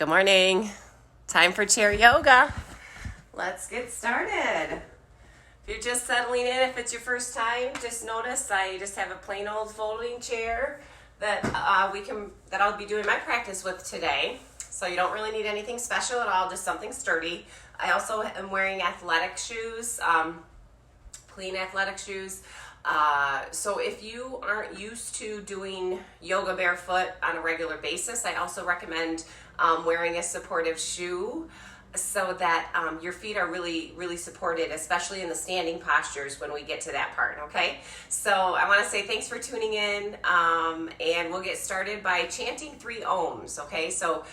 Good morning. Time for chair yoga. Let's get started. If you're just settling in, if it's your first time, just notice I just have a plain old folding chair that I'll be doing my practice with today. So you don't really need anything special at all, just something sturdy. I also am wearing athletic shoes, clean athletic shoes. So if you aren't used to doing yoga barefoot on a regular basis, I also recommend wearing a supportive shoe so that your feet are really, really supported, especially in the standing postures when we get to that part, okay? So I want to say thanks for tuning in, and we'll get started by chanting 3 ohms, okay? So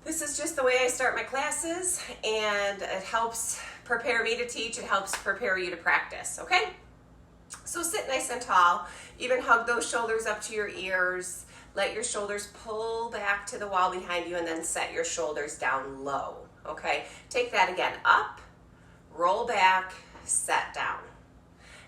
this is just the way I start my classes, and it helps prepare me to teach. It helps prepare you to practice, okay? So sit nice and tall, even hug those shoulders up to your ears. Let your shoulders pull back to the wall behind you and then set your shoulders down low, okay? Take that again, up, roll back, set down.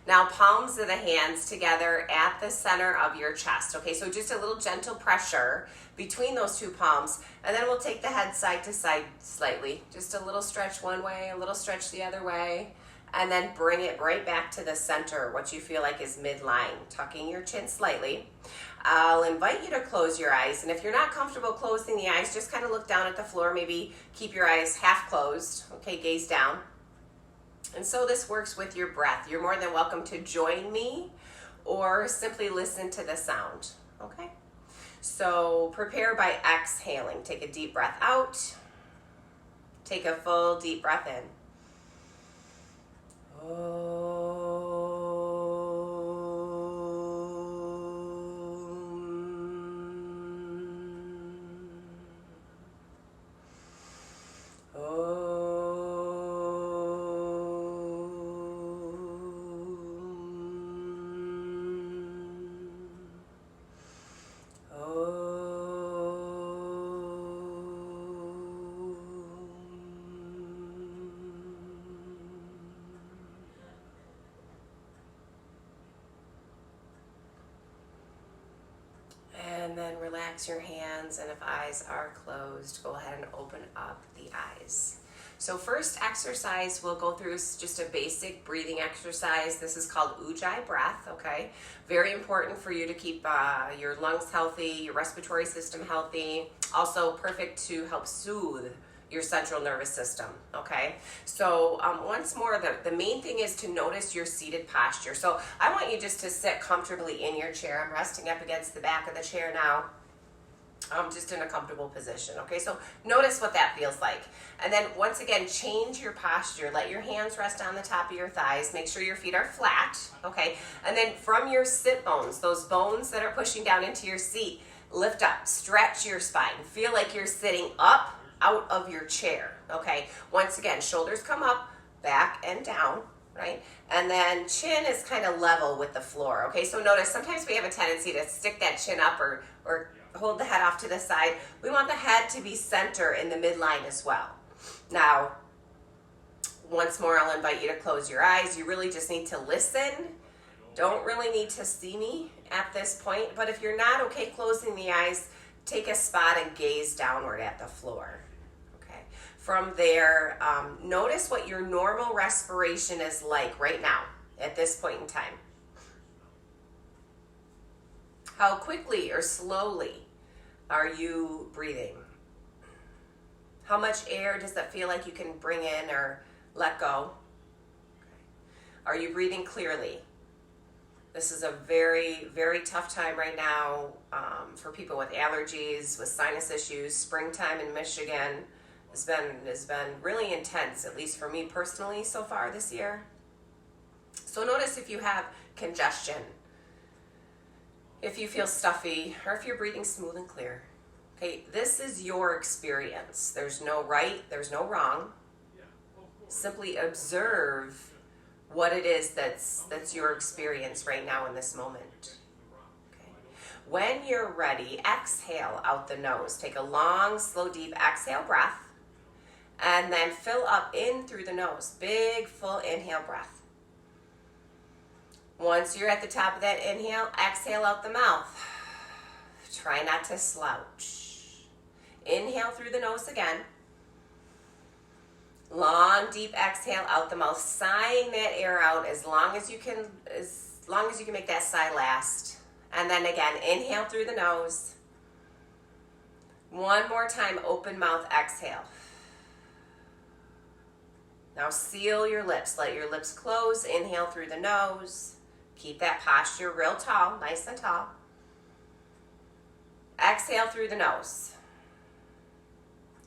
Now palms of the hands together at the center of your chest, okay? So just a little gentle pressure between those 2 palms, and then we'll take the head side to side slightly. Just a little stretch one way, a little stretch the other way. And then bring it right back to the center, what you feel like is midline, tucking your chin slightly. I'll invite you to close your eyes, and if you're not comfortable closing the eyes, just kind of look down at the floor, maybe keep your eyes half closed, okay, gaze down. And so this works with your breath. You're more than welcome to join me or simply listen to the sound, okay? So prepare by exhaling. Take a deep breath out. Take a full deep breath in. And then relax your hands, and if eyes are closed, go ahead and open up the eyes. So first exercise we'll go through is just a basic breathing exercise. This is called Ujjayi breath, okay? Very important for you to keep your lungs healthy, your respiratory system healthy. Also perfect to help soothe your central nervous system, okay? So once more, the main thing is to notice your seated posture. So I want you just to sit comfortably in your chair. I'm resting up against the back of the chair now. Just in a comfortable position, okay? So notice what that feels like. And then once again, change your posture. Let your hands rest on the top of your thighs. Make sure your feet are flat, okay? And then from your sit bones, those bones that are pushing down into your seat, lift up, stretch your spine. Feel like you're sitting up out of your chair, okay? Once again, shoulders come up, back and down, right? And then chin is kind of level with the floor, okay? So notice sometimes we have a tendency to stick that chin up or hold the head off to the side. We want the head to be center in the midline as well. Now, once more, I'll invite you to close your eyes. You really just need to listen. Don't really need to see me at this point, but if you're not okay closing the eyes, take a spot and gaze downward at the floor. From there, notice what your normal respiration is like right now at this point in time. How quickly or slowly are you breathing? How much air does that feel like you can bring in or let go? Are you breathing clearly? This is a very, very tough time right now for people with allergies, with sinus issues. Springtime in Michigan has been really intense, at least for me personally so far this year. So notice if you have congestion, if you feel stuffy, or if you're breathing smooth and clear. Okay, this is your experience. There's no right, there's no wrong. Simply observe what it is that's your experience right now in this moment. Okay. When you're ready, exhale out the nose. Take a long, slow, deep exhale breath. And then fill up in through the nose. Big, full inhale breath. Once you're at the top of that inhale, exhale out the mouth. Try not to slouch. Inhale through the nose again. Long, deep exhale out the mouth, sighing that air out as long as you can make that sigh last. And then again, inhale through the nose. One more time, open mouth, exhale. Now seal your lips. Let your lips close. Inhale through the nose. Keep that posture real tall, nice and tall. Exhale through the nose.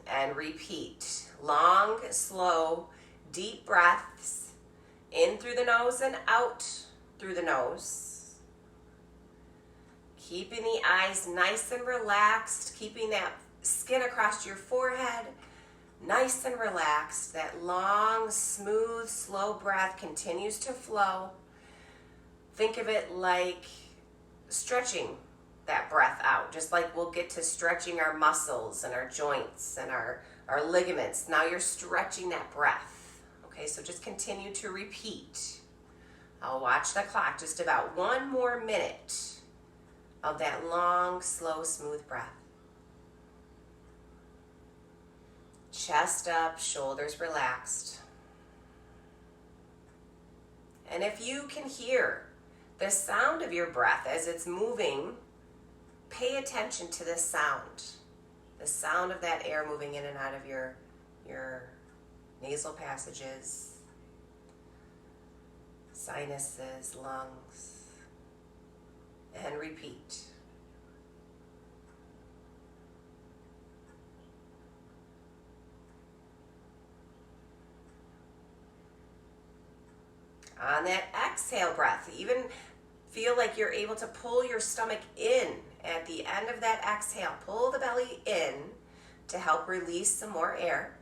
And repeat. Long, slow, deep breaths. In through the nose and out through the nose. Keeping the eyes nice and relaxed. Keeping that skin across your forehead nice and relaxed. That long, smooth, slow breath continues to flow. Think of it like stretching that breath out, just like we'll get to stretching our muscles and our joints and our ligaments. Now you're stretching that breath. Okay, so just continue to repeat. I'll watch the clock, just about 1 more minute of that long, slow, smooth breath. Chest up, shoulders relaxed. And if you can hear the sound of your breath as it's moving, pay attention to this sound. The sound of that air moving in and out of your nasal passages, sinuses, lungs, and repeat. On that exhale breath, even feel like you're able to pull your stomach in at the end of that exhale. Pull the belly in to help release some more air.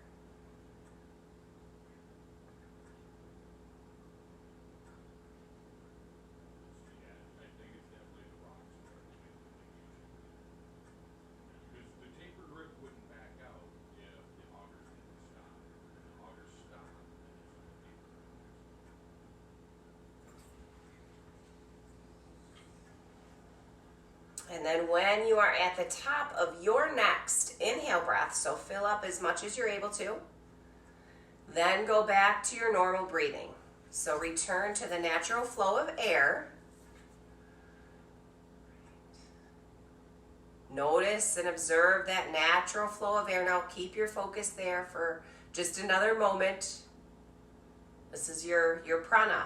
And then when you are at the top of your next inhale breath, so fill up as much as you're able to, then go back to your normal breathing. So return to the natural flow of air. Notice and observe that natural flow of air. Now keep your focus there for just another moment. This is your prana,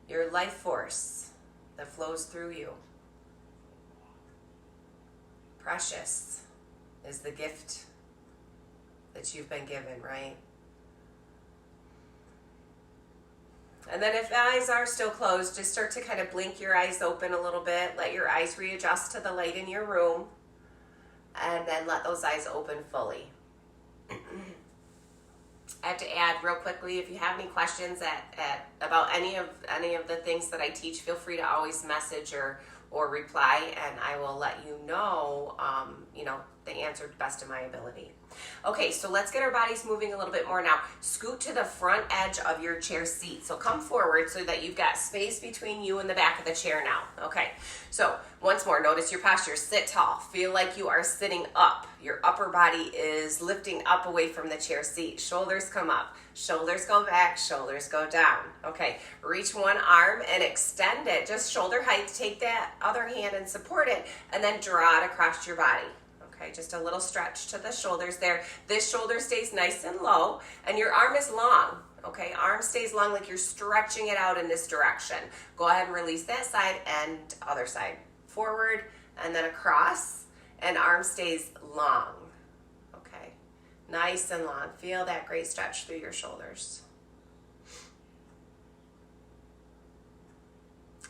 your life force that flows through you. Precious is the gift that you've been given, right? And then if the eyes are still closed, just start to kind of blink your eyes open a little bit. Let your eyes readjust to the light in your room. And then let those eyes open fully. I have to add real quickly, if you have any questions about any of the things that I teach, feel free to always message or reply, and I will let you know, the answer to the best of my ability. Okay, so let's get our bodies moving a little bit more now. Scoot to the front edge of your chair seat. So come forward so that you've got space between you and the back of the chair now. Okay, so once more, notice your posture. Sit tall. Feel like you are sitting up. Your upper body is lifting up away from the chair seat. Shoulders come up. Shoulders go back. Shoulders go down. Okay, reach one arm and extend it. Just shoulder height. Take that other hand and support it, and then draw it across your body. Okay, just a little stretch to the shoulders there. This shoulder stays nice and low, and your arm is long. Okay, arm stays long like you're stretching it out in this direction. Go ahead and release that side and other side. Forward and then across, and arm stays long. Okay, nice and long. Feel that great stretch through your shoulders.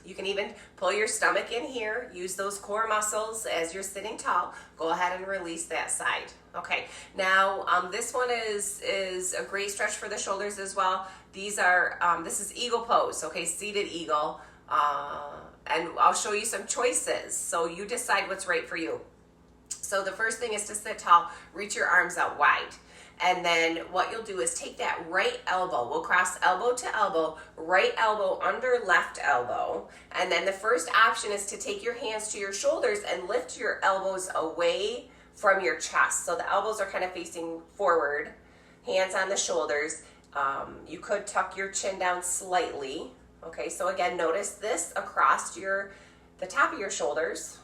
You can even pull your stomach in here, use those core muscles as you're sitting tall. Go ahead and release that side. Okay, now this one is a great stretch for the shoulders as well. These are, this is eagle pose, okay, seated eagle. And I'll show you some choices, so you decide what's right for you. So the first thing is to sit tall, reach your arms out wide. And then what you'll do is take that right elbow. We'll cross elbow to elbow, right elbow under left elbow. And then the first option is to take your hands to your shoulders and lift your elbows away from your chest. So the elbows are kind of facing forward, hands on the shoulders. You could tuck your chin down slightly. Okay, so again, notice this across the top of your shoulders.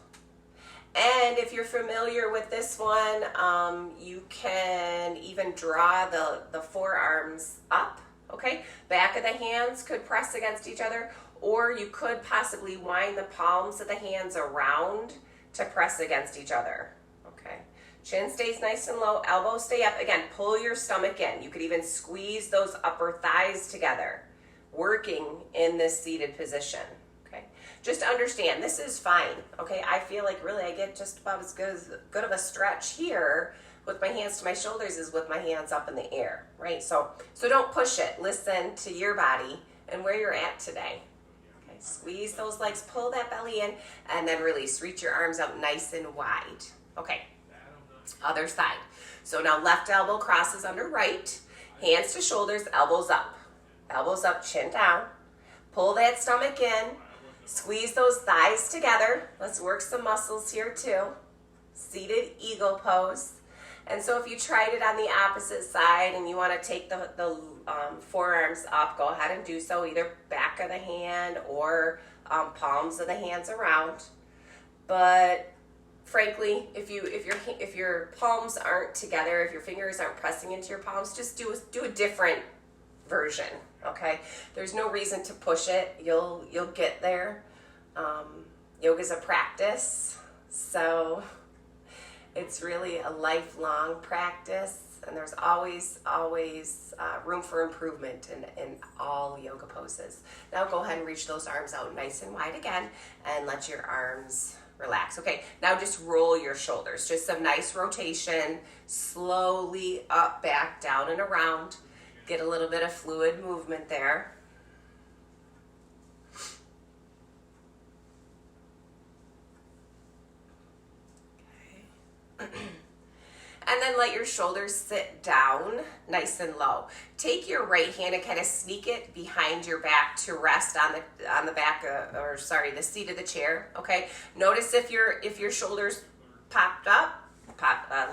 And if you're familiar with this one, you can even draw the forearms up, okay? Back of the hands could press against each other, or you could possibly wind the palms of the hands around to press against each other, okay? Chin stays nice and low, elbows stay up. Again, pull your stomach in. You could even squeeze those upper thighs together, working in this seated position. Just understand, this is fine, okay? I feel like really I get just about as good of a stretch here with my hands to my shoulders as with my hands up in the air, right? So don't push it. Listen to your body and where you're at today. Okay, squeeze those legs, pull that belly in, and then release. Reach your arms out nice and wide. Okay, other side. So now left elbow crosses under right, hands to shoulders, elbows up, chin down. Pull that stomach in. Squeeze those thighs together. Let's work some muscles here too. Seated eagle pose. And so if you tried it on the opposite side and you want to take the forearms up, go ahead and do so, either back of the hand or palms of the hands around. But frankly, if your palms aren't together, if your fingers aren't pressing into your palms, just do a different version. Okay, there's no reason to push it. You'll get there. Yoga's a practice, so it's really a lifelong practice, and there's always room for improvement in all yoga poses. Now go ahead and reach those arms out nice and wide again, and let your arms relax. Okay, now just roll your shoulders. Just some nice rotation, slowly up, back, down, and around. Get a little bit of fluid movement there. Okay. And then let your shoulders sit down nice and low. Take your right hand and kind of sneak it behind your back to rest on the back the seat of the chair. Okay. Notice if your shoulders popped up,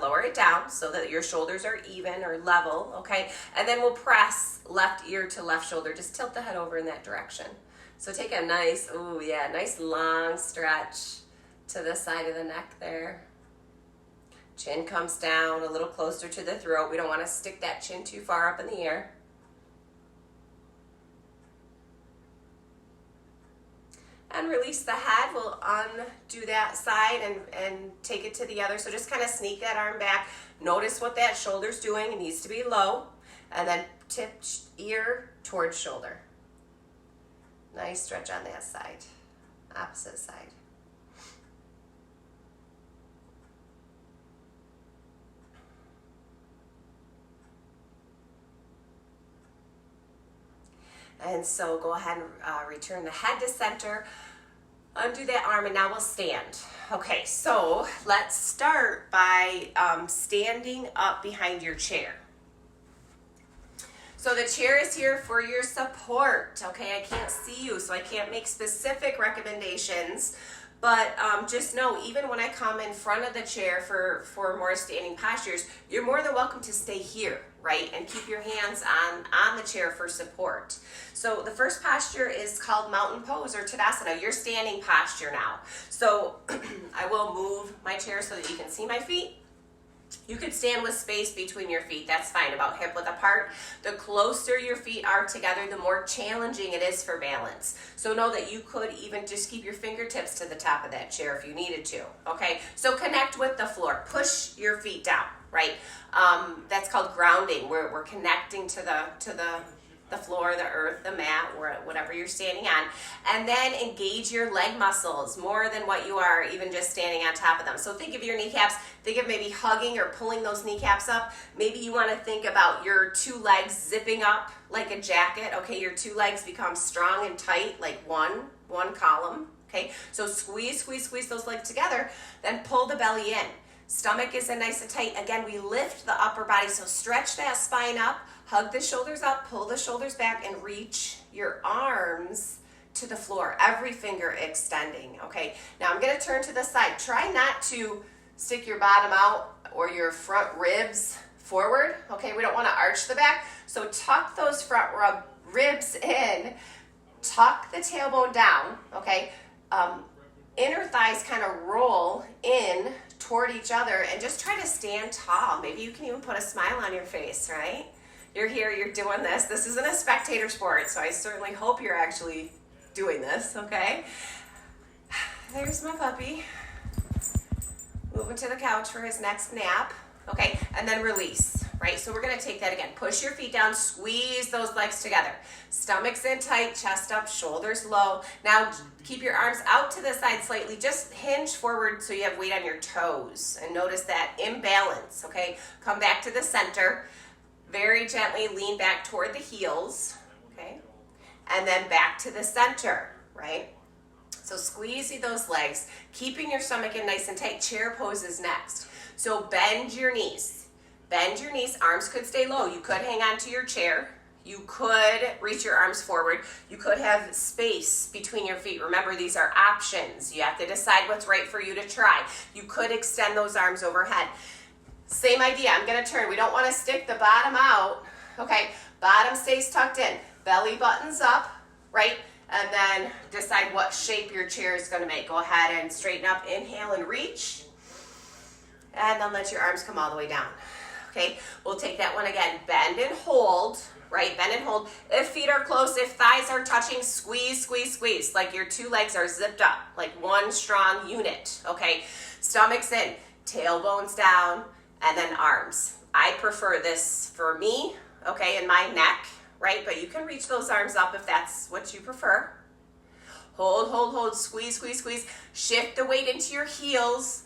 lower it down so that your shoulders are even or level, okay? And then we'll press left ear to left shoulder. Just tilt the head over in that direction. So take a nice long stretch to the side of the neck there. Chin comes down a little closer to the throat. We don't want to stick that chin too far up in the air. And release the head. We'll undo that side and take it to the other. So just kind of sneak that arm back. Notice what that shoulder's doing. It needs to be low. And then tip ear towards shoulder. Nice stretch on that side. Opposite side. And so go ahead and return the head to center. Undo that arm, and now we'll stand. Okay, so let's start by standing up behind your chair. So the chair is here for your support. Okay, I can't see you, so I can't make specific recommendations. But just know, even when I come in front of the chair for more standing postures, you're more than welcome to stay here, right? And keep your hands on the chair for support. So the first posture is called mountain pose or Tadasana, your standing posture now. So I will move my chair so that you can see my feet. You could stand with space between your feet. That's fine, about hip width apart. The closer your feet are together, the more challenging it is for balance. So know that you could even just keep your fingertips to the top of that chair if you needed to, okay? So connect with the floor. Push your feet down, right? That's called grounding. We're connecting to the floor, the earth, the mat, or whatever you're standing on, and then engage your leg muscles more than what you are even just standing on top of them. So think of your kneecaps, think of maybe hugging or pulling those kneecaps up. Maybe you want to think about your two legs zipping up like a jacket. Okay, your two legs become strong and tight like one column. Okay, so squeeze those legs together, then pull the belly in. Stomach is in nice and tight. Again, we lift the upper body, so stretch that spine up, hug the shoulders up, pull the shoulders back, and reach your arms to the floor, every finger extending, okay? Now I'm gonna turn to the side. Try not to stick your bottom out or your front ribs forward. Okay, we don't want to arch the back. So tuck those front ribs in, tuck the tailbone down, okay? Inner thighs kind of roll in toward each other and just try to stand tall. Maybe you can even put a smile on your face, right? You're here, you're doing this. This isn't a spectator sport, so I certainly hope you're actually doing this, okay? There's my puppy. Moving to the couch for his next nap. Okay, and then release, right? So we're gonna take that again. Push your feet down, squeeze those legs together. Stomach's in tight, chest up, shoulders low. Now keep your arms out to the side slightly. Just hinge forward so you have weight on your toes. And notice that imbalance, okay? Come back to the center. Very gently lean back toward the heels, okay? And then back to the center, right? So squeeze those legs, keeping your stomach in nice and tight. Chair pose is next. So bend your knees. Bend your knees. Arms could stay low. You could hang on to your chair. You could reach your arms forward. You could have space between your feet. Remember, these are options. You have to decide what's right for you to try. You could extend those arms overhead. Same idea. I'm going to turn. We don't want to stick the bottom out. Okay, bottom stays tucked in. Belly buttons up, right? And then decide what shape your chair is going to make. Go ahead and straighten up. Inhale and reach. And then let your arms come all the way down. Okay, we'll take that one again. Bend and hold, right? Bend and hold. If feet are close, if thighs are touching, squeeze, squeeze, squeeze. Like your two legs are zipped up, like one strong unit, okay? Stomach's in, tailbones down, and then arms. I prefer this for me, okay, in my neck, right? But you can reach those arms up if that's what you prefer. Hold, hold, hold, squeeze, squeeze, squeeze. Shift the weight into your heels.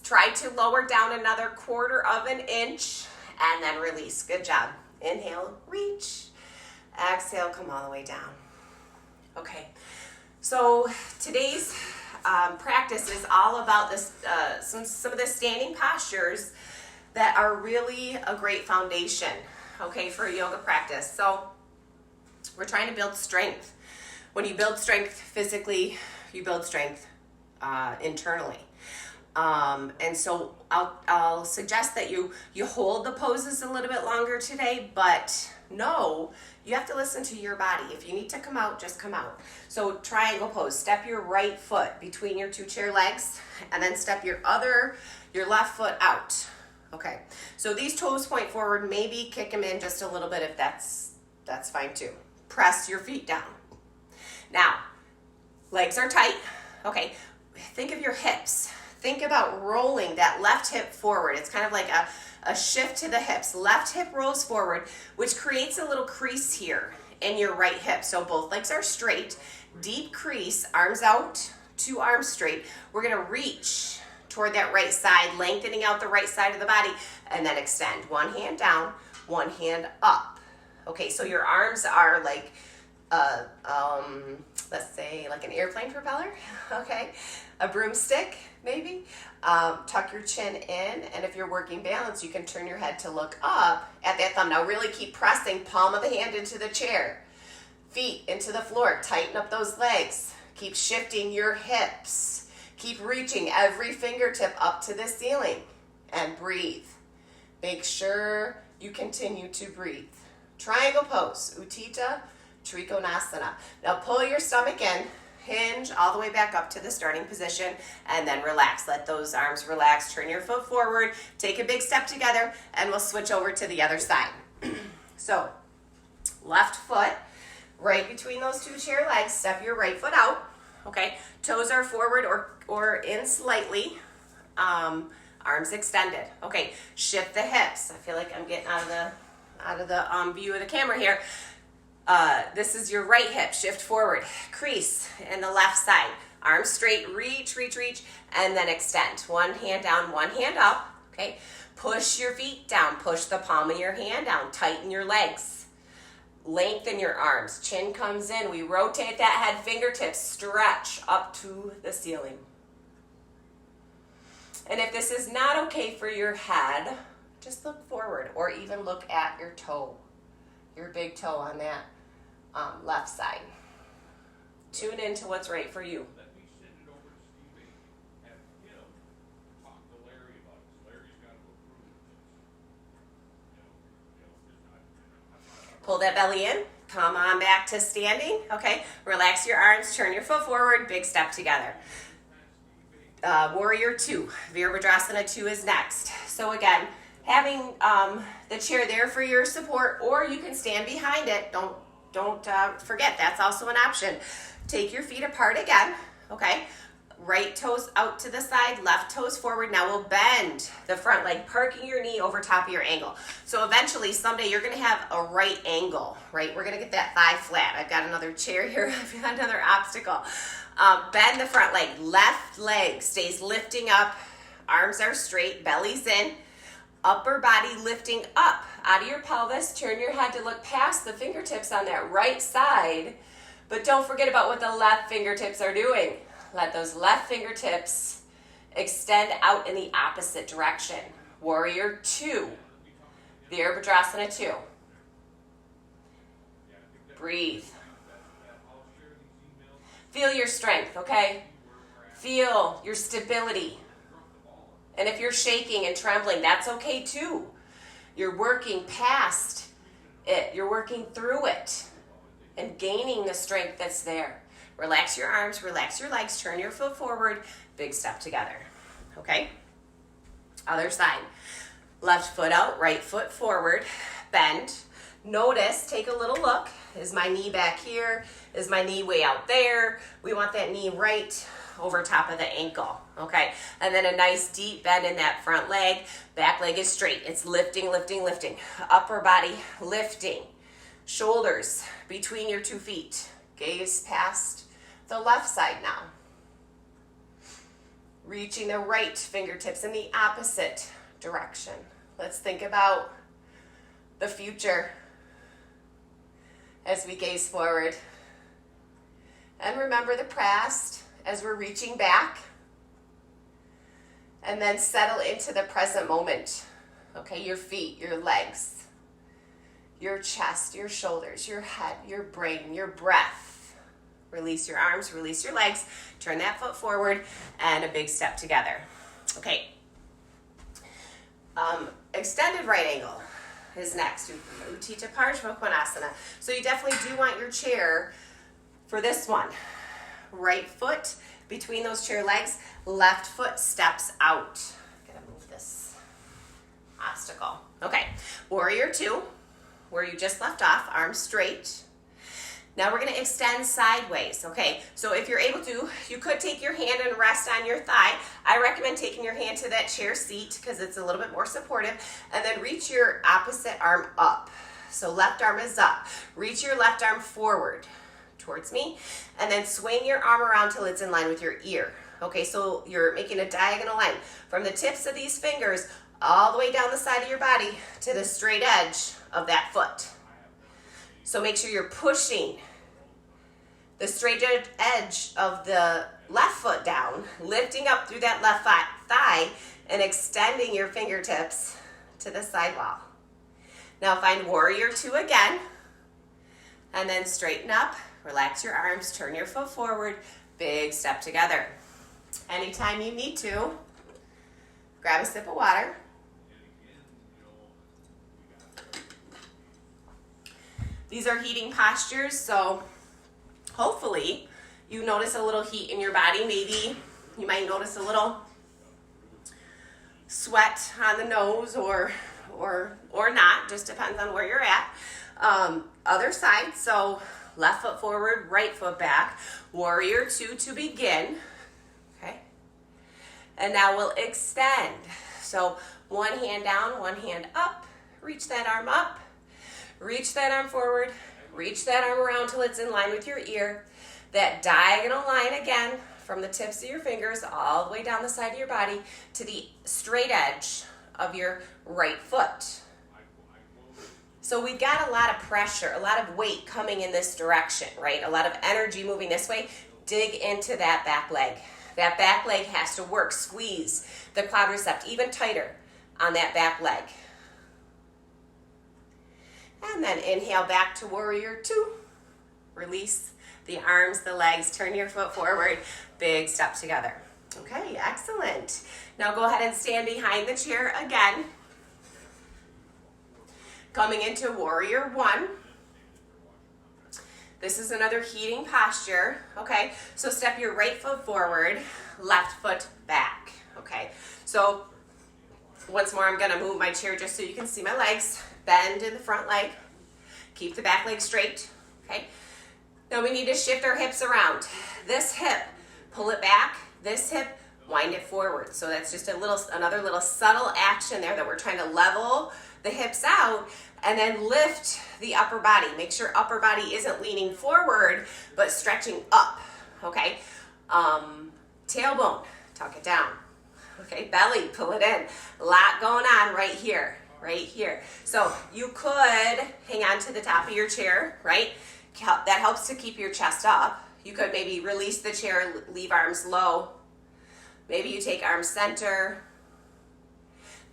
Try to lower down another 1/4 of an inch and then release. Good job. Inhale, reach. Exhale, come all the way down. Okay, so today's practice is all about this, some of the standing postures that are really a great foundation, okay, for a yoga practice. So we're trying to build strength. When you build strength physically, you build strength internally. And so I'll suggest that you hold the poses a little bit longer today, but no, you have to listen to your body. If you need to come out, just come out. So triangle pose, step your right foot between your two chair legs, and then step your left foot out. Okay, so these toes point forward, maybe kick them in just a little bit if that's fine too. Press your feet down. Now, legs are tight. Okay, think of your hips. Think about rolling that left hip forward. It's kind of like a shift to the hips. Left hip rolls forward, which creates a little crease here in your right hip. So both legs are straight. Deep crease, arms out, two arms straight. We're going to reach toward that right side, lengthening out the right side of the body, and then extend. One hand down, one hand up. Okay, so your arms are like, let's say like an airplane propeller, okay? A broomstick, maybe. Tuck your chin in, and if you're working balance, you can turn your head to look up at that thumb. Now really keep pressing palm of the hand into the chair. Feet into the floor. Tighten up those legs. Keep shifting your hips. Keep reaching every fingertip up to the ceiling. And breathe. Make sure you continue to breathe. Triangle pose. Utthita Trikonasana. Now pull your stomach in. Hinge all the way back up to the starting position, and then relax. Let those arms relax. Turn your foot forward. Take a big step together, and we'll switch over to the other side. So, left foot right between those two chair legs. Step your right foot out. Okay, toes are forward or in slightly. Arms extended. Okay, shift the hips. I feel like I'm getting out of the view of the camera here. This is your right hip. Shift forward. Crease in the left side. Arms straight. Reach, reach, reach. And then extend. One hand down, one hand up. Okay. Push your feet down. Push the palm of your hand down. Tighten your legs. Lengthen your arms. Chin comes in. We rotate that head. Fingertips stretch up to the ceiling. And if this is not okay for your head, just look forward or even look at your toe. Your big toe on that left side. Tune into what's right for you. Pull that belly in. Come on back to standing. Okay, relax your arms, turn your foot forward, big step together. Warrior 2, Virabhadrasana 2 is next. So again, having the chair there for your support, or you can stand behind it. Don't forget, that's also an option. Take your feet apart again, okay? Right toes out to the side, left toes forward. Now we'll bend the front leg, parking your knee over top of your ankle. So eventually, someday you're gonna have a right angle, right? We're gonna get that thigh flat. I've got another chair here. I've got another obstacle. Bend the front leg. Left leg stays lifting up. Arms are straight, belly's in. Upper body lifting up out of your pelvis. Turn your head to look past the fingertips on that right side. But don't forget about what the left fingertips are doing. Let those left fingertips extend out in the opposite direction. Warrior 2. Virabhadrasana 2. Breathe. Feel your strength, okay? Feel your stability. And if you're shaking and trembling, that's okay too. You're working past it. You're working through it and gaining the strength that's there. Relax your arms, relax your legs, turn your foot forward, big step together, okay? Other side. Left foot out, right foot forward, bend. Notice, take a little look. Is my knee back here? Is my knee way out there? We want that knee right over top of the ankle, okay? And then a nice deep bend in that front leg. Back leg is straight. It's lifting, lifting, lifting. Upper body lifting. Shoulders between your 2 feet. Gaze past the left side now. Reaching the right fingertips in the opposite direction. Let's think about the future as we gaze forward. And remember the past as we're reaching back. And then settle into the present moment. Okay, your feet, your legs, your chest, your shoulders, your head, your brain, your breath. Release your arms, release your legs, turn that foot forward, and a big step together. Okay. Extended right angle is next. Utthita Parsvakonasana. So you definitely do want your chair for this one. Right foot between those chair legs, left foot steps out. Gotta move this obstacle. Okay, Warrior 2, where you just left off, arms straight. Now we're gonna extend sideways, okay? So if you're able to, you could take your hand and rest on your thigh. I recommend taking your hand to that chair seat because it's a little bit more supportive, and then reach your opposite arm up. So left arm is up. Reach your left arm forward towards me, and then swing your arm around till it's in line with your ear. Okay, so you're making a diagonal line from the tips of these fingers all the way down the side of your body to the straight edge of that foot. So make sure you're pushing the straight edge of the left foot down, lifting up through that left thigh, and extending your fingertips to the side wall. Now find Warrior 2 again, and then straighten up, relax your arms, turn your foot forward, big step together. Anytime you need to, grab a sip of water. These are heating postures, so hopefully you notice a little heat in your body. Maybe you might notice a little sweat on the nose or not, just depends on where you're at. Other side, so left foot forward, right foot back. Warrior 2 to begin, okay? And now we'll extend. So one hand down, one hand up, reach that arm up. Reach that arm forward, reach that arm around till it's in line with your ear. That diagonal line again from the tips of your fingers all the way down the side of your body to the straight edge of your right foot. So we've got a lot of pressure, a lot of weight coming in this direction, right? A lot of energy moving this way. Dig into that back leg. That back leg has to work. Squeeze the quadricep even tighter on that back leg. And then inhale back to Warrior 2. Release the arms, the legs, turn your foot forward, big step together. Okay, excellent. Now go ahead and stand behind the chair again. Coming into Warrior 1. This is another heating posture, okay? So step your right foot forward, left foot back, okay? So once more, I'm gonna move my chair just so you can see my legs. Bend in the front leg, keep the back leg straight, okay? Now we need to shift our hips around. This hip, pull it back. This hip, wind it forward. So that's just another little subtle action there that we're trying to level the hips out and then lift the upper body. Make sure upper body isn't leaning forward, but stretching up, okay? Tailbone, tuck it down. Okay, belly, pull it in. A lot going on right here, right here. So you could hang on to the top of your chair, right? That helps to keep your chest up. You could maybe release the chair, leave arms low. Maybe you take arms center.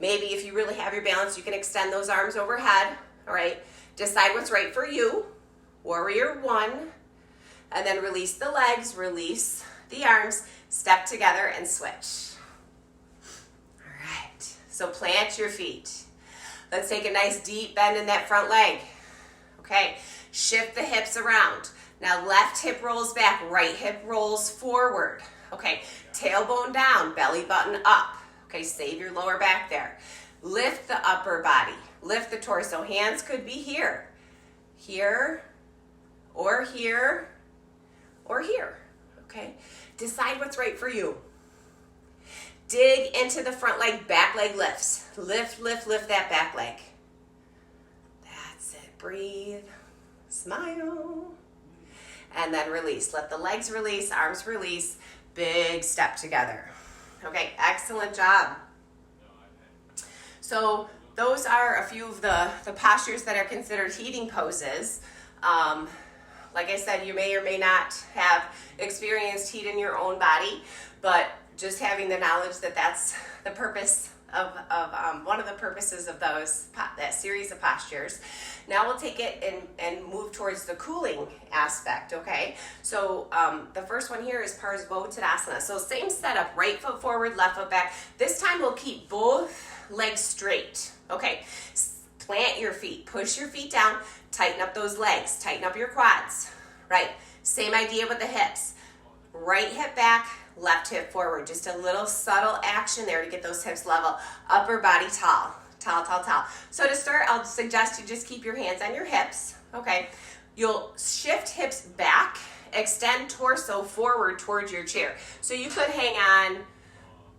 Maybe if you really have your balance, you can extend those arms overhead, all right? Decide what's right for you. Warrior one. And then release the legs, release the arms, step together and switch. All right, so plant your feet. Let's take a nice deep bend in that front leg. Okay, shift the hips around. Now left hip rolls back, right hip rolls forward. Okay, tailbone down, belly button up. Okay, save your lower back there. Lift the upper body, lift the torso. Hands could be here, here, or here, or here. Okay, decide what's right for you. Dig into the front leg, back leg lifts. Lift, lift, lift that back leg. That's it, breathe, smile. And then release. Let the legs release, arms release, big step together. Okay, excellent job. So those are a few of the postures that are considered heating poses. Like I said, you may or may not have experienced heat in your own body, but just having the knowledge that that's the purpose of one of the purposes of that series of postures. Now we'll take it and move towards the cooling aspect, okay? So the first one here is Parsvottanasana. So same setup, right foot forward, left foot back. This time we'll keep both legs straight, okay? Plant your feet, push your feet down, tighten up those legs, tighten up your quads, right? Same idea with the hips. Right hip back, left hip forward. Just a little subtle action there to get those hips level. Upper body tall, tall, tall, tall. So to start, I'll suggest you just keep your hands on your hips, okay? You'll shift hips back, extend torso forward towards your chair. So you could hang on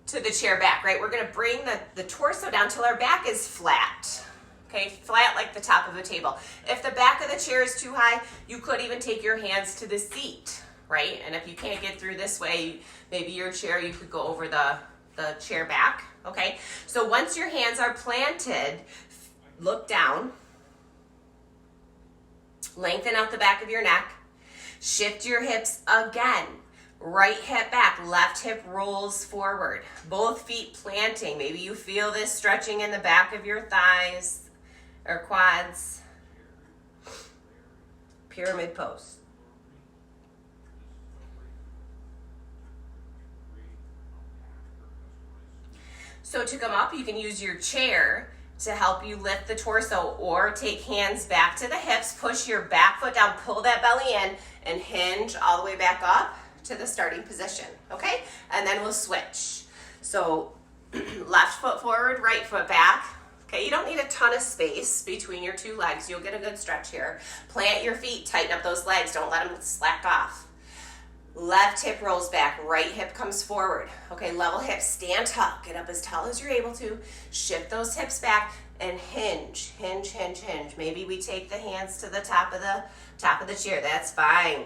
to the chair back, right? We're gonna bring the torso down till our back is flat. Okay, flat like the top of a table. If the back of the chair is too high, you could even take your hands to the seat, right? And if you can't get through this way, maybe your chair, you could go over the chair back, okay? So once your hands are planted, look down, lengthen out the back of your neck, shift your hips again. Right hip back, left hip rolls forward. Both feet planting. Maybe you feel this stretching in the back of your thighs or quads. Pyramid pose. So to come up, you can use your chair to help you lift the torso, or take hands back to the hips, push your back foot down, pull that belly in, and hinge all the way back up to the starting position, okay? And then we'll switch. So left foot forward, right foot back. Okay, you don't need a ton of space between your two legs. You'll get a good stretch here. Plant your feet, tighten up those legs. Don't let them slack off. Left hip rolls back, right hip comes forward. Okay, level hips, stand tall. Get up as tall as you're able to. Shift those hips back and hinge, hinge, hinge, hinge. Maybe we take the hands to the top of the chair. That's fine.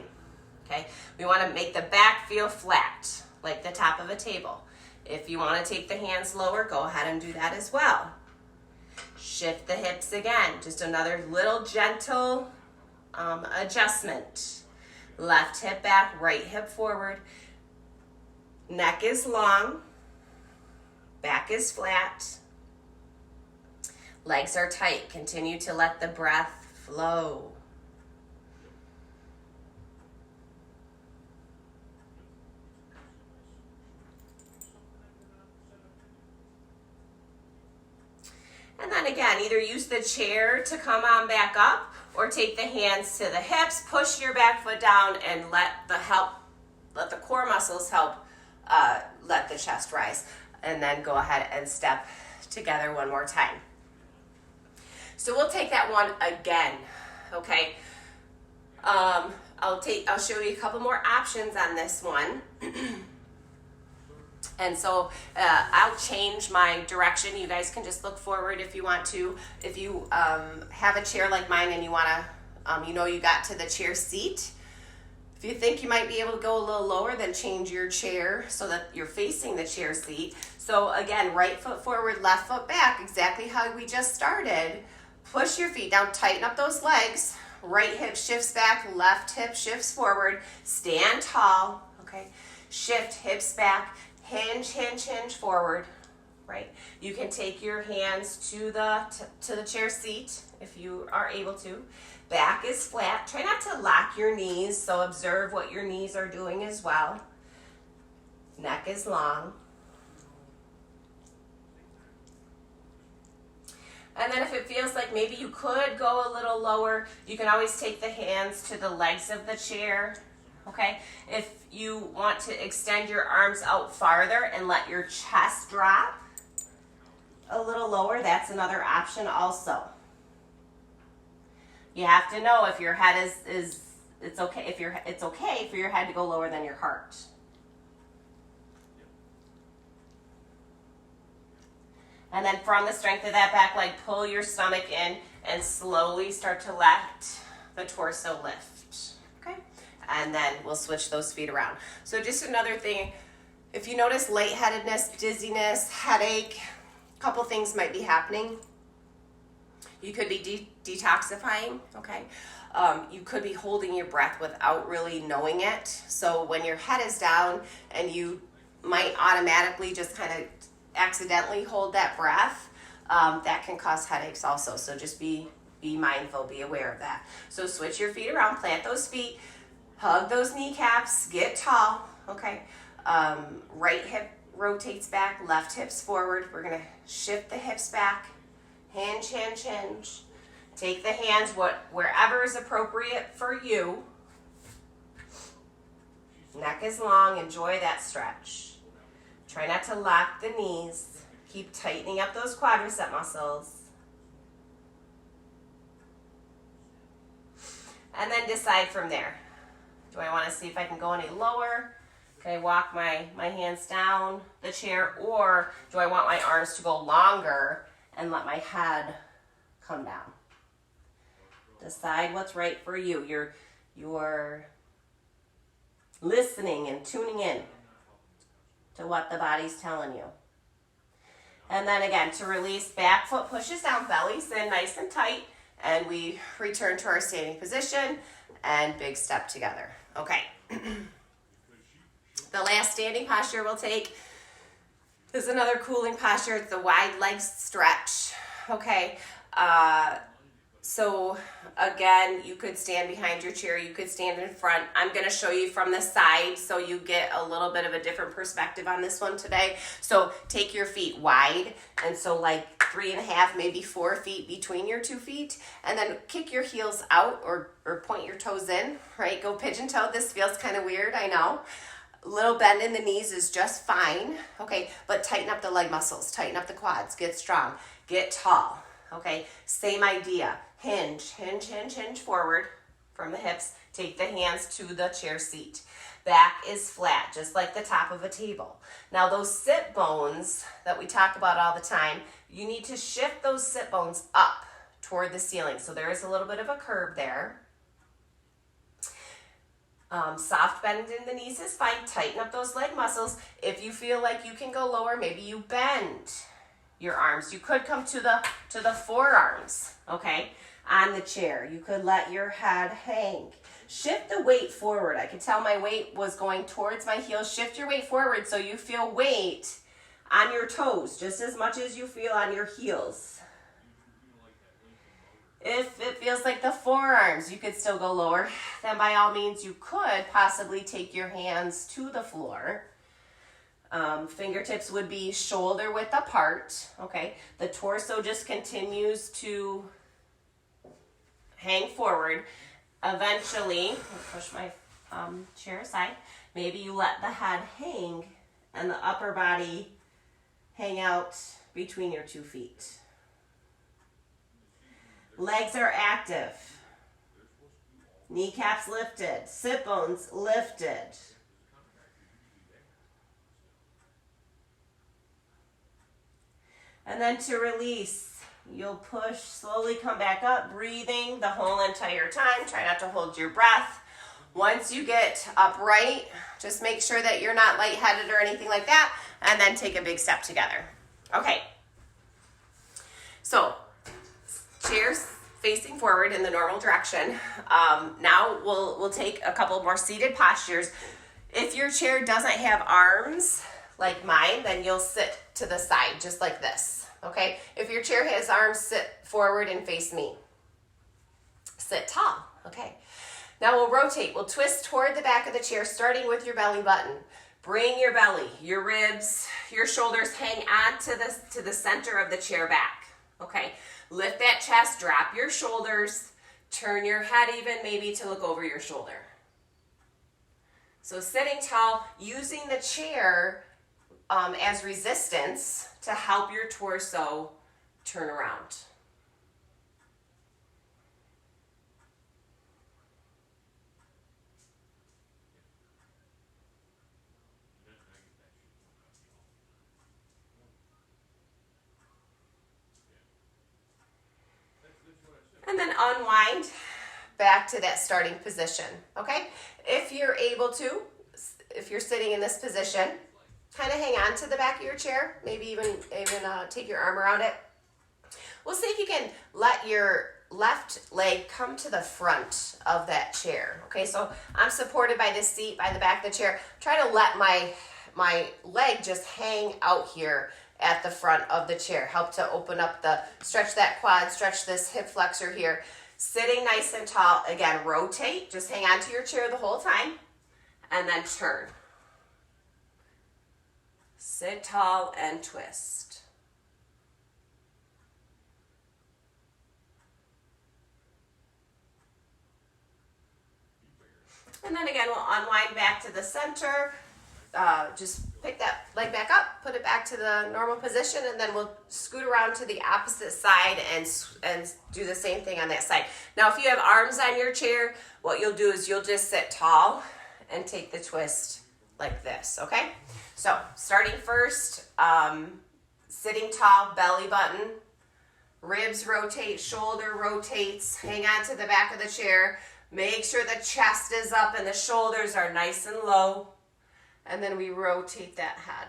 Okay, we want to make the back feel flat, like the top of a table. If you want to take the hands lower, go ahead and do that as well. Shift the hips again, just another little gentle adjustment. Left hip back, right hip forward. Neck is long, back is flat. Legs are tight. Continue to let the breath flow. And then again, either use the chair to come on back up, or take the hands to the hips, push your back foot down, and let the core muscles help let the chest rise. And then go ahead and step together one more time. So we'll take that one again, okay? I'll show you a couple more options on this one. And so I'll change my direction. You guys can just look forward if you want to. If you have a chair like mine and you want to, you got to the chair seat. If you think you might be able to go a little lower, then change your chair so that you're facing the chair seat. So again, right foot forward, left foot back, exactly how we just started. Push your feet down, tighten up those legs. Right hip shifts back, left hip shifts forward. Stand tall, okay? Shift hips back, hinge, hinge, hinge forward, right? You can take your hands to the chair seat if you are able to. Back is flat. Try not to lock your knees, so observe what your knees are doing as well. Neck is long. And then if it feels like maybe you could go a little lower, you can always take the hands to the legs of the chair, okay? If you want to extend your arms out farther and let your chest drop a little lower, that's another option also. You have to know if your head it's okay it's okay for your head to go lower than your heart. And then from the strength of that back leg, pull your stomach in and slowly start to let the torso lift. Okay? And then we'll switch those feet around. So just another thing, if you notice lightheadedness, dizziness, headache, a couple things might be happening. You could be detoxifying, okay? You could be holding your breath without really knowing it. So when your head is down and you might automatically just kind of accidentally hold that breath, that can cause headaches also. So just be mindful, be aware of that. So switch your feet around, plant those feet, hug those kneecaps, get tall, okay? Right hip rotates back, left hips forward. We're gonna shift the hips back, hinge, hinge, hinge. Take the hands wherever is appropriate for you. Neck is long, enjoy that stretch. Try not to lock the knees. Keep tightening up those quadricep muscles. And then decide from there. Do I want to see if I can go any lower? Can I walk my hands down the chair? Or do I want my arms to go longer and let my head come down? Decide what's right for you. You're listening and tuning in to what the body's telling you. And then again, to release, back foot pushes down, belly's in nice and tight, and we return to our standing position and big step together. Okay. The last standing posture we'll take is another cooling posture. It's the wide leg stretch. Okay. So again, you could stand behind your chair, you could stand in front. I'm going to show you from the side so you get a little bit of a different perspective on this one today. So take your feet wide, and so like 3.5, maybe 4 feet between your 2 feet, and then kick your heels out or point your toes in, right? Go pigeon toe. This feels kind of weird, I know. A little bend in the knees is just fine, okay? But tighten up the leg muscles, tighten up the quads, get strong, get tall, okay? Same idea. Hinge, hinge, hinge, hinge forward from the hips. Take the hands to the chair seat. Back is flat, just like the top of a table. Now those sit bones that we talk about all the time, you need to shift those sit bones up toward the ceiling. So there is a little bit of a curve there. Soft bend in the knees is fine. Tighten up those leg muscles. If you feel like you can go lower, maybe you bend your arms. You could come to the forearms, okay, on the chair. You could let your head hang. Shift the weight forward. I could tell my weight was going towards my heels. Shift your weight forward so you feel weight on your toes just as much as you feel on your heels. If it feels like the forearms, you could still go lower, then by all means you could possibly take your hands to the floor. Fingertips would be shoulder width apart, okay? The torso just continues to hang forward. Eventually, push my chair aside. Maybe you let the head hang and the upper body hang out between your 2 feet. Legs are active. Kneecaps lifted. Sit bones lifted. And then to release, you'll push, slowly come back up, breathing the whole entire time. Try not to hold your breath. Once you get upright, just make sure that you're not lightheaded or anything like that, and then take a big step together. Okay. So, chairs facing forward in the normal direction. Now we'll take a couple more seated postures. If your chair doesn't have arms like mine, then you'll sit to the side just like this. Okay? If your chair has arms, sit forward and face me. Sit tall. Okay. Now we'll rotate. We'll twist toward the back of the chair, starting with your belly button. Bring your belly, your ribs, your shoulders hang on to the center of the chair back. Okay. Lift that chest, drop your shoulders, turn your head even maybe to look over your shoulder. So sitting tall, using the chair as resistance to help your torso turn around. And then unwind back to that starting position, okay? If you're able to, if you're sitting in this position, kind of hang on to the back of your chair, maybe even take your arm around it. We'll see if you can let your left leg come to the front of that chair, okay? So I'm supported by this seat, by the back of the chair. Try to let my leg just hang out here at the front of the chair. Help to open up stretch that quad, stretch this hip flexor here. Sitting nice and tall. Again, rotate. Just hang on to your chair the whole time. And then turn. Sit tall and twist. And then again, we'll unwind back to the center. Just pick that leg back up, put it back to the normal position, and then we'll scoot around to the opposite side and do the same thing on that side. Now, if you have arms on your chair, what you'll do is you'll just sit tall and take the twist like this, okay? So, starting first, sitting tall, belly button, ribs rotate, shoulder rotates, hang on to the back of the chair. Make sure the chest is up and the shoulders are nice and low. And then we rotate that head.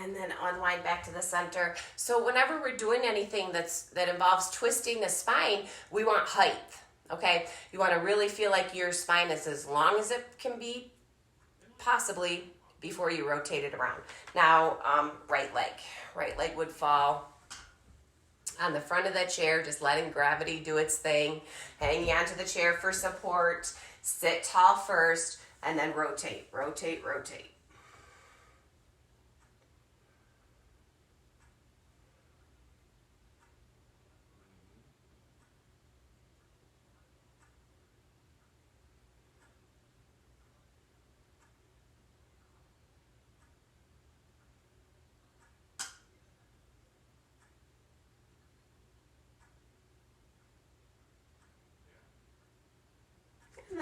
And then unwind back to the center. So whenever we're doing anything that involves twisting the spine, we want height, okay? You want to really feel like your spine is as long as it can be, possibly, before you rotate it around. Now, right leg would fall on the front of the chair, just letting gravity do its thing, hanging onto the chair for support. Sit tall first, and then rotate, rotate, rotate.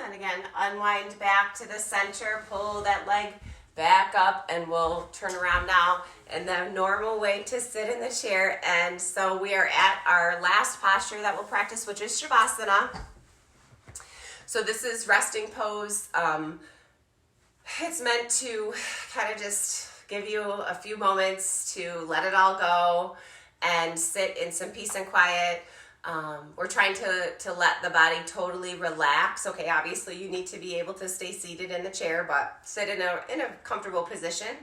And again, unwind back to the center, pull that leg back up, and we'll turn around now in the normal way to sit in the chair. And so we are at our last posture that we'll practice, which is Shavasana. So this is resting pose. It's meant to kind of just give you a few moments to let it all go and sit in some peace and quiet. We're trying to let the body totally relax. Okay, obviously you need to be able to stay seated in the chair, but sit in a comfortable position.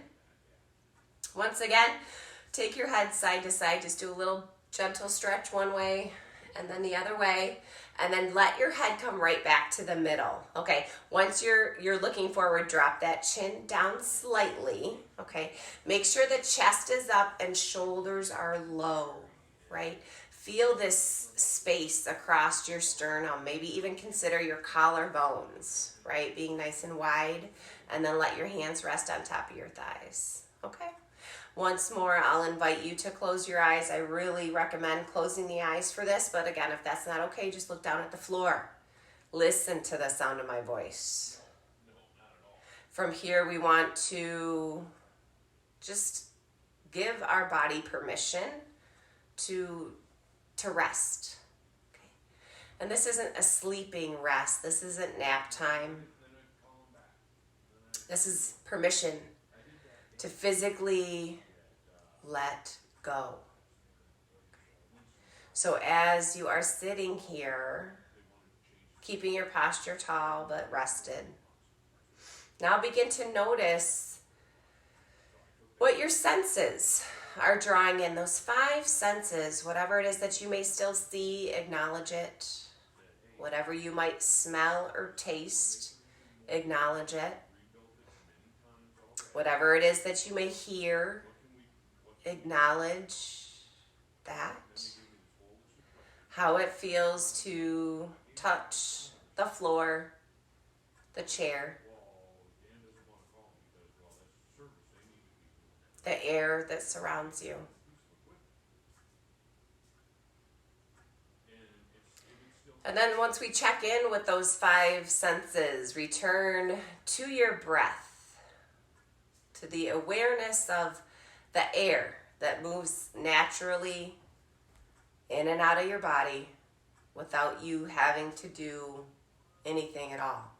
Once again, take your head side to side. Just do a little gentle stretch one way and then the other way, and then let your head come right back to the middle. Okay, once you're looking forward, drop that chin down slightly. Okay, make sure the chest is up and shoulders are low, right? Feel this space across your sternum. Maybe even consider your collarbones, right, being nice and wide, and then let your hands rest on top of your thighs. Okay. Once more, I'll invite you to close your eyes. I really recommend closing the eyes for this, but again, if that's not okay, just look down at the floor. Listen to the sound of my voice. From here, we want to just give our body permission to rest. Okay. And this isn't a sleeping rest. This isn't nap time. This is permission to physically let go. So as you are sitting here, keeping your posture tall but rested, now begin to notice what your senses are drawing in. Those 5 senses, whatever it is that you may still see, acknowledge it. Whatever you might smell or taste, acknowledge it. Whatever it is that you may hear, acknowledge that. How it feels to touch the floor, the chair, the air that surrounds you. And then once we check in with those 5 senses, return to your breath, to the awareness of the air that moves naturally in and out of your body without you having to do anything at all.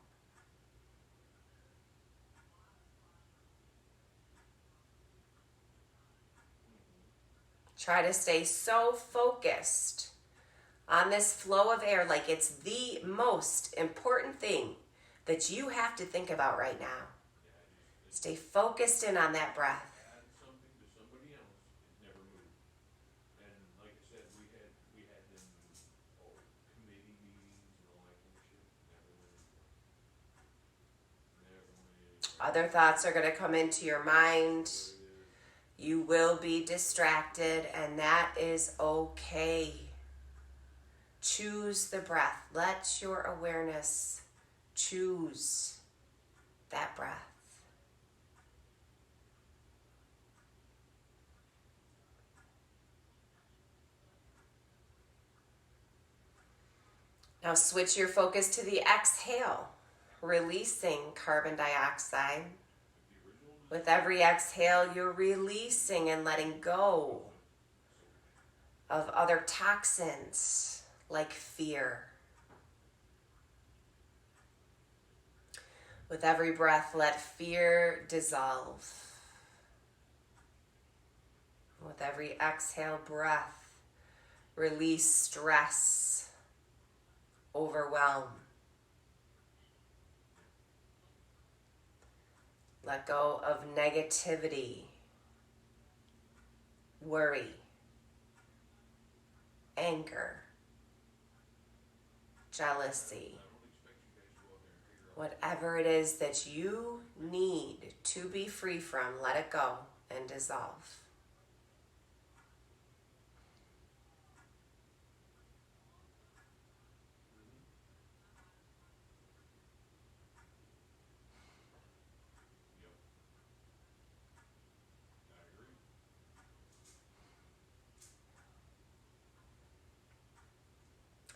Try to stay so focused on this flow of air like it's the most important thing that you have to think about right now. Stay focused in on that breath. Other thoughts are going to come into your mind. You will be distracted, and that is okay. Choose the breath. Let your awareness choose that breath. Now switch your focus to the exhale, releasing carbon dioxide. With every exhale, you're releasing and letting go of other toxins like fear. With every breath, let fear dissolve. With every exhale breath, release stress, overwhelm. Let go of negativity, worry, anger, jealousy. Whatever it is that you need to be free from, let it go and dissolve.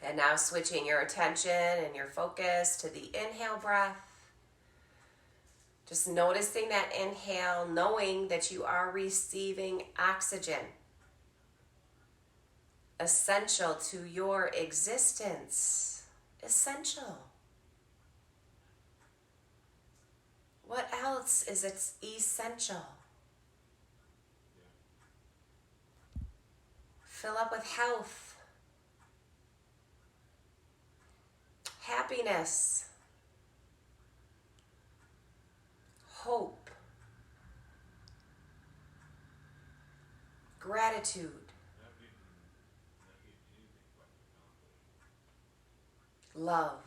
And now switching your attention and your focus to the inhale breath. Just noticing that inhale, knowing that you are receiving oxygen, essential to your existence. Essential. What else is essential? Fill up with health, happiness, hope, gratitude. love.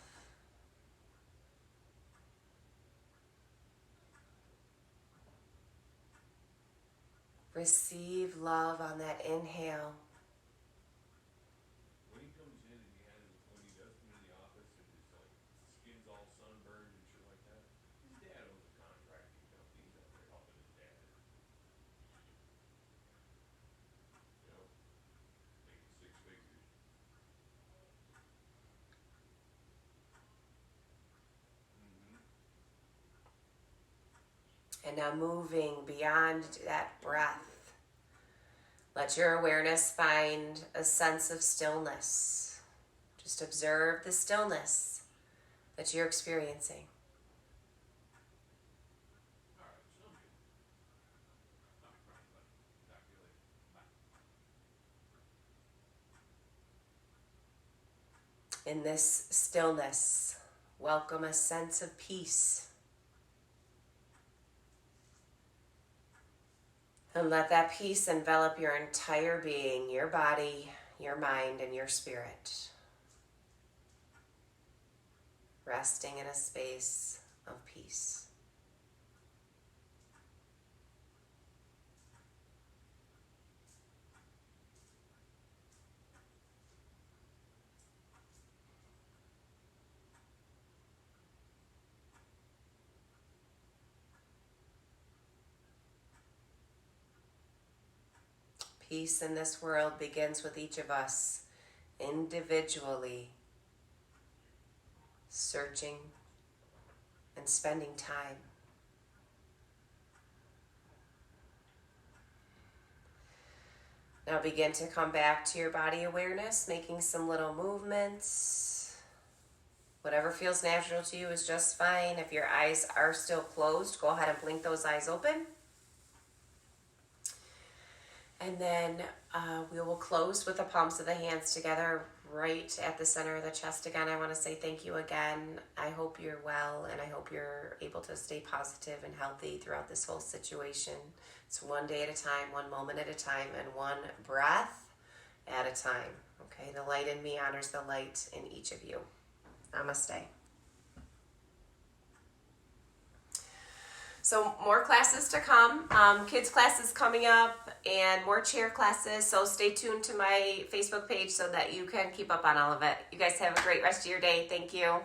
Receive love on that inhale. When he comes in and when he does come into the office and his skin's all sunburned and shit like that, his dad owns a contracting company. He's out there helping his dad. You know, making six figures. And now moving beyond that breath. Let your awareness find a sense of stillness. Just observe the stillness that you're experiencing. All right, sounds good. All right, buddy. Talk to you later. Bye. In this stillness, welcome a sense of peace. And let that peace envelop your entire being, your body, your mind, and your spirit. Resting in a space of peace. Peace in this world begins with each of us individually searching and spending time. Now begin to come back to your body awareness, making some little movements. Whatever feels natural to you is just fine. If your eyes are still closed, go ahead and blink those eyes open. And then we will close with the palms of the hands together right at the center of the chest. Again, I want to say thank you again. I hope you're well, and I hope you're able to stay positive and healthy throughout this whole situation. It's one day at a time, one moment at a time, and one breath at a time. Okay, the light in me honors the light in each of you. Namaste. So more classes to come, kids classes coming up, and more chair classes. So stay tuned to my Facebook page so that you can keep up on all of it. You guys have a great rest of your day. Thank you.